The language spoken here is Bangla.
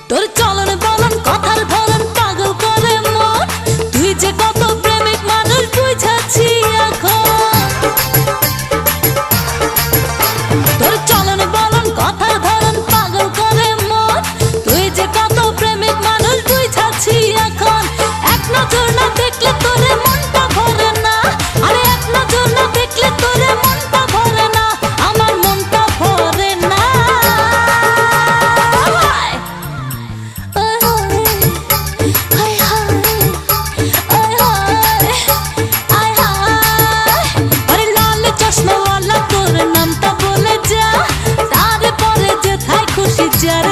তোর চলন বলন কথার ধরন পাগল করে মন তুই যে কত প্রেমিক মানুষ বুঝাচ্ছি এখন তোর চলন বলন কথার ধরন পাগল করে মন তুই যে কত প্রেমিক মানুষ বুঝাচ্ছি এখন এক নজর না দেখলে তোরে মনটা ভরে না আরে এক নজর না দেখলে তোরে মনটা ভরে না আমার মনটা ভরে না চশমাওয়ালা তোর নামটা বলে যা তারপরে যেথায় খুশি যার